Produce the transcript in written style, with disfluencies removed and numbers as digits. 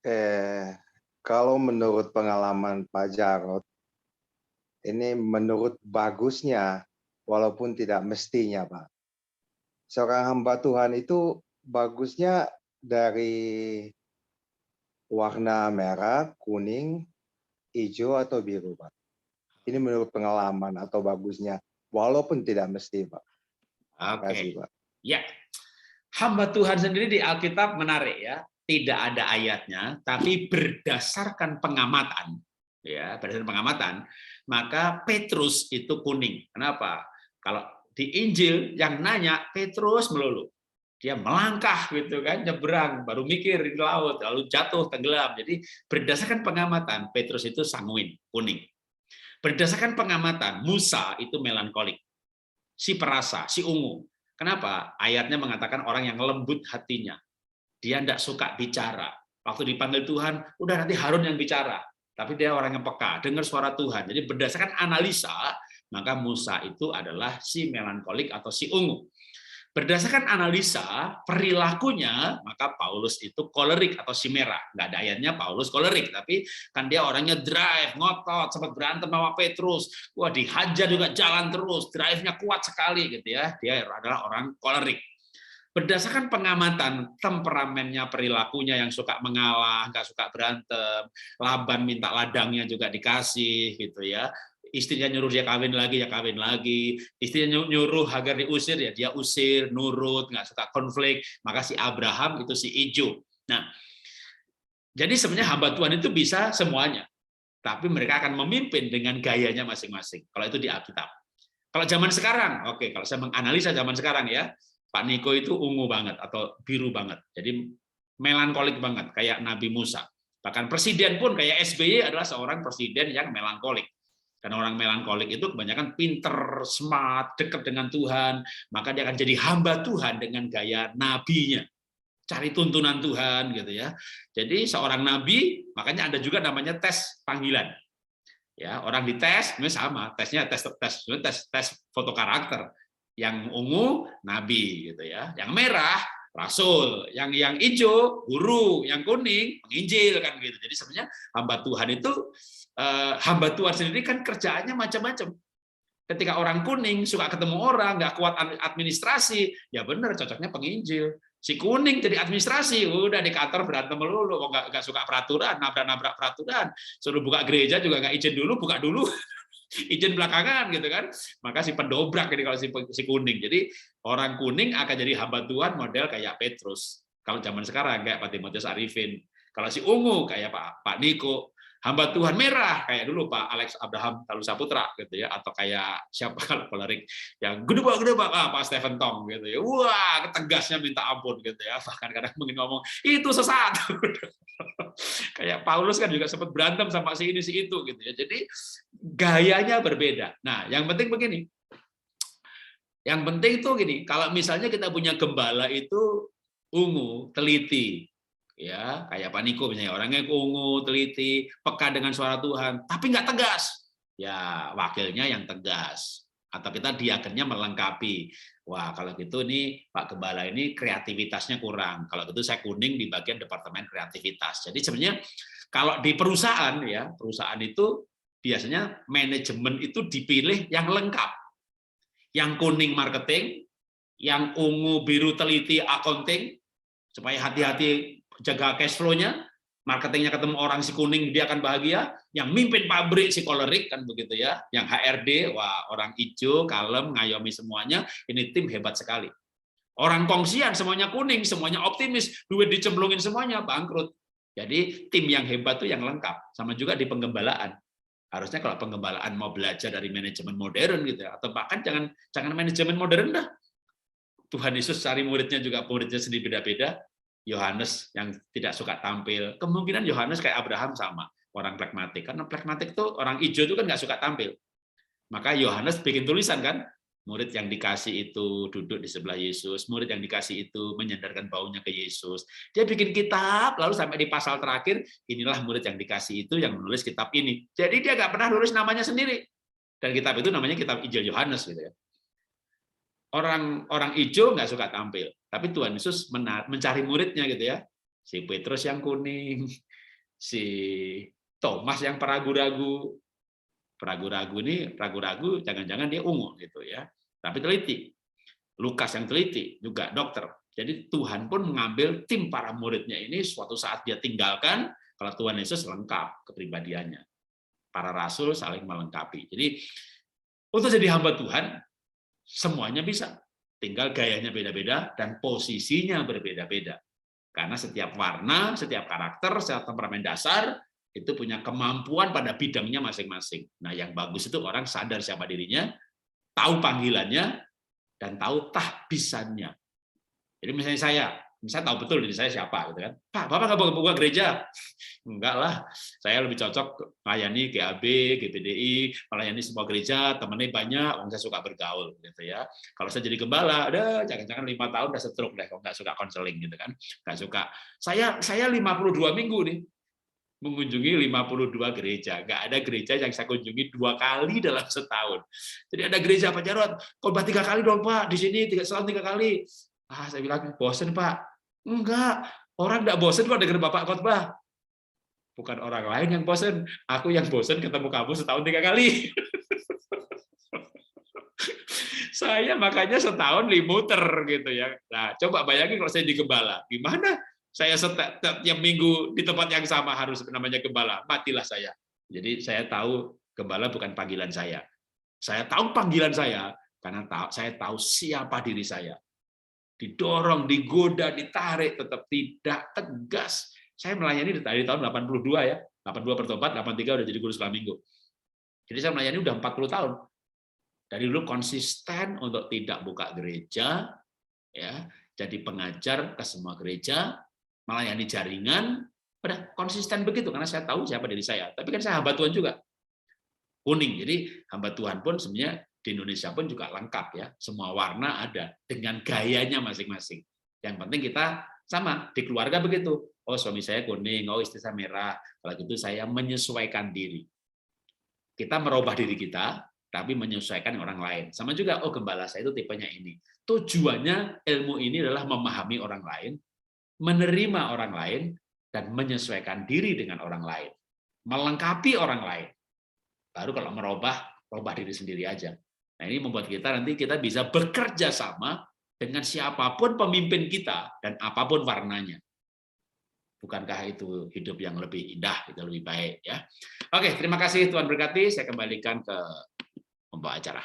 Eh, kalau menurut pengalaman Pak Jarod, ini menurut bagusnya, walaupun tidak mestinya, Pak. Seorang hamba Tuhan itu bagusnya dari warna merah, kuning, hijau, atau biru, Pak. Ini menurut pengalaman atau bagusnya, walaupun tidak mesti, Pak. Terima kasih, Oke. Pak. Ya, hamba Tuhan sendiri di Alkitab menarik ya. Tidak ada ayatnya, tapi berdasarkan pengamatan, ya, berdasarkan pengamatan, maka Petrus itu kuning. Kenapa? Kalau di Injil yang nanya Petrus melulu. Dia melangkah gitu kan, nyebrang, baru mikir di laut, lalu jatuh tenggelam. Jadi berdasarkan pengamatan Petrus itu sanguin, kuning. Berdasarkan pengamatan Musa itu melankolik, si perasa, si ungu. Kenapa? Ayatnya mengatakan orang yang lembut hatinya. Dia tidak suka bicara. Waktu dipanggil Tuhan, udah nanti Harun yang bicara. Tapi dia orang yang peka, dengar suara Tuhan. Jadi berdasarkan analisa, maka Musa itu adalah si melankolik atau si ungu. Berdasarkan analisa perilakunya, maka Paulus itu kolerik atau si merah. Nggak ada ayatnya Paulus kolerik, tapi kan dia orangnya drive, ngotot, sempat berantem sama Petrus. Wah, dihajar juga jalan terus, drive-nya kuat sekali gitu ya. Dia adalah orang kolerik. Berdasarkan pengamatan temperamennya, perilakunya yang suka mengalah, nggak suka berantem, Laban minta ladangnya juga dikasih gitu ya. Istrinya nyuruh dia kawin lagi, ya kawin lagi. Istrinya nyuruh Hagar diusir, ya dia usir, nurut, nggak suka konflik. Maka si Abraham itu si Ijo. Nah, jadi sebenarnya hamba Tuhan itu bisa semuanya, tapi mereka akan memimpin dengan gayanya masing-masing. Kalau itu di Alkitab. Kalau zaman sekarang, oke, kalau saya menganalisa zaman sekarang ya, Pak Niko itu ungu banget atau biru banget. Jadi melankolik banget kayak Nabi Musa. Bahkan presiden pun kayak SBY adalah seorang presiden yang melankolik. Karena orang melankolik itu kebanyakan pinter, smart, dekat dengan Tuhan, maka dia akan jadi hamba Tuhan dengan gaya nabinya. Cari tuntunan Tuhan gitu ya. Jadi seorang nabi, makanya ada juga namanya tes panggilan. Ya, orang dites, ini sama, tesnya tes foto karakter. Yang ungu nabi gitu ya, yang merah rasul, yang hijau guru, yang kuning penginjil kan gitu. Jadi sebenarnya hamba Tuhan itu hamba Tuhan sendiri kan kerjaannya macam-macam. Ketika orang kuning suka ketemu orang, nggak kuat administrasi, ya benar cocoknya penginjil. Si kuning jadi administrasi, udah di kantor berantem melulu, nggak suka peraturan, nabrak-nabrak peraturan, suruh buka gereja juga nggak izin dulu, buka dulu, izin belakangan gitu kan. Maka si pendobrak ini kalau si kuning. Jadi orang kuning akan jadi hamba Tuhan model kayak Petrus. Kalau zaman sekarang kayak Pak Timotius Arifin. Kalau si ungu kayak Pak Niko. Hamba Tuhan merah kayak dulu Pak Alex Abraham Talusaputra gitu ya, atau kayak siapa kalau kolerik yang gede-gede Pak Stephen Tong gitu ya. Wah, tegasnya minta ampun gitu ya. Bahkan kadang mungkin ngomong itu sesat. Kayak Paulus kan juga sempat berantem sama si ini si itu gitu ya. Jadi gayanya berbeda. Nah, yang penting begini. Yang penting itu gini, kalau misalnya kita punya gembala itu ungu, teliti, ya kayak Pak Niko misalnya orangnya ungu, teliti, peka dengan suara Tuhan, tapi nggak tegas. Ya wakilnya yang tegas. Atau kita diakennya melengkapi. Wah kalau gitu nih Pak Gembala ini kreativitasnya kurang. Kalau gitu saya kuning di bagian departemen kreativitas. Jadi sebenarnya kalau di perusahaan ya perusahaan itu biasanya manajemen itu dipilih yang lengkap. Yang kuning marketing, yang ungu biru teliti accounting, supaya hati-hati jaga cash flow-nya, marketingnya ketemu orang si kuning dia akan bahagia, yang mimpin pabrik si kolerik kan begitu ya, yang HRD wah orang hijau kalem ngayomi semuanya, ini tim hebat sekali. Orang kongsian semuanya kuning, semuanya optimis, duit dicemplungin semuanya bangkrut. Jadi tim yang hebat tuh yang lengkap, sama juga di penggembalaan. Harusnya kalau penggembalaan mau belajar dari manajemen modern gitu ya, atau bahkan jangan manajemen modern dah. Tuhan Yesus cari muridnya juga muridnya sendiri beda-beda. Yohanes yang tidak suka tampil, kemungkinan Yohanes kayak Abraham sama orang pragmatik, karena pragmatik tuh orang hijau itu kan nggak suka tampil. Maka Yohanes bikin tulisan kan, murid yang dikasih itu duduk di sebelah Yesus, murid yang dikasih itu menyandarkan baunya ke Yesus. Dia bikin kitab, lalu sampai di pasal terakhir, inilah murid yang dikasih itu yang menulis kitab ini. Jadi dia nggak pernah nulis namanya sendiri. Dan kitab itu namanya kitab Injil Yohanes gitu ya. Orang hijau nggak suka tampil, tapi Tuhan Yesus mencari muridnya gitu ya. Si Petrus yang kuning, si Thomas yang ragu-ragu. Ragu-ragu ini, ragu-ragu, jangan-jangan dia ungu gitu ya. Tapi teliti. Lukas yang teliti juga dokter. Jadi Tuhan pun mengambil tim para muridnya ini suatu saat dia tinggalkan, kalau Tuhan Yesus lengkap kepribadiannya. Para rasul saling melengkapi. Jadi untuk jadi hamba Tuhan semuanya bisa. Tinggal gayanya beda-beda dan posisinya berbeda-beda. Karena setiap warna, setiap karakter, setiap temperamen dasar itu punya kemampuan pada bidangnya masing-masing. Nah, yang bagus itu orang sadar siapa dirinya, tahu panggilannya, dan tahu tahbisannya. Jadi misalnya saya tahu betul diri saya siapa, gitu kan? Pak, Bapak nggak buka gereja? Enggak lah, saya lebih cocok melayani GAB, GPDI, melayani semua gereja, temennya banyak, saya suka bergaul, gitu ya. Kalau saya jadi gembala, jangan-jangan 5 tahun udah stroke deh, kalau nggak suka konseling, gitu kan? Nggak suka. Saya 52 minggu nih mengunjungi 52 gereja. Nggak ada gereja yang saya kunjungi 2 kali dalam setahun. Jadi ada gereja Pak Jarod, khotbah 3 kali dong Pak, di sini setahun 3 kali. Saya bilang, bosen Pak. Enggak, orang nggak bosen kok dengar Bapak khotbah. Bukan orang lain yang bosen, aku yang bosen ketemu kamu setahun 3 kali. Saya makanya setahun limuter gitu ya. Nah, coba bayangin kalau saya di gembala, gimana? Saya setiap minggu di tempat yang sama harus namanya gembala, matilah saya. Jadi saya tahu gembala bukan panggilan saya. Saya tahu panggilan saya karena saya tahu siapa diri saya. Didorong, digoda, ditarik, tetap tidak tegas. Saya melayani dari tahun 82 ya, 82 bertobat, 83 udah jadi guru sekolah minggu. Jadi saya melayani udah 40 tahun. Dari dulu konsisten untuk tidak buka gereja, ya, jadi pengajar ke semua gereja, melayani jaringan, udah konsisten begitu karena saya tahu siapa diri saya. Tapi kan saya hamba Tuhan juga, kuning. Jadi hamba Tuhan pun sebenarnya di Indonesia pun juga lengkap ya, semua warna ada dengan gayanya masing-masing. Yang penting kita sama di keluarga begitu. Oh suami saya kuning, oh istri saya merah. Kalau gitu saya menyesuaikan diri. Kita merubah diri kita, tapi menyesuaikan orang lain. Sama juga, oh gembala saya itu tipenya ini. Tujuannya ilmu ini adalah memahami orang lain, menerima orang lain, dan menyesuaikan diri dengan orang lain. Melengkapi orang lain. Baru kalau merubah diri sendiri aja. Nah ini membuat kita nanti kita bisa bekerja sama dengan siapapun pemimpin kita, dan apapun warnanya. Bukankah itu hidup yang lebih indah, itu lebih baik ya? Oke, terima kasih Tuhan berkati. Saya kembalikan ke pembawa acara.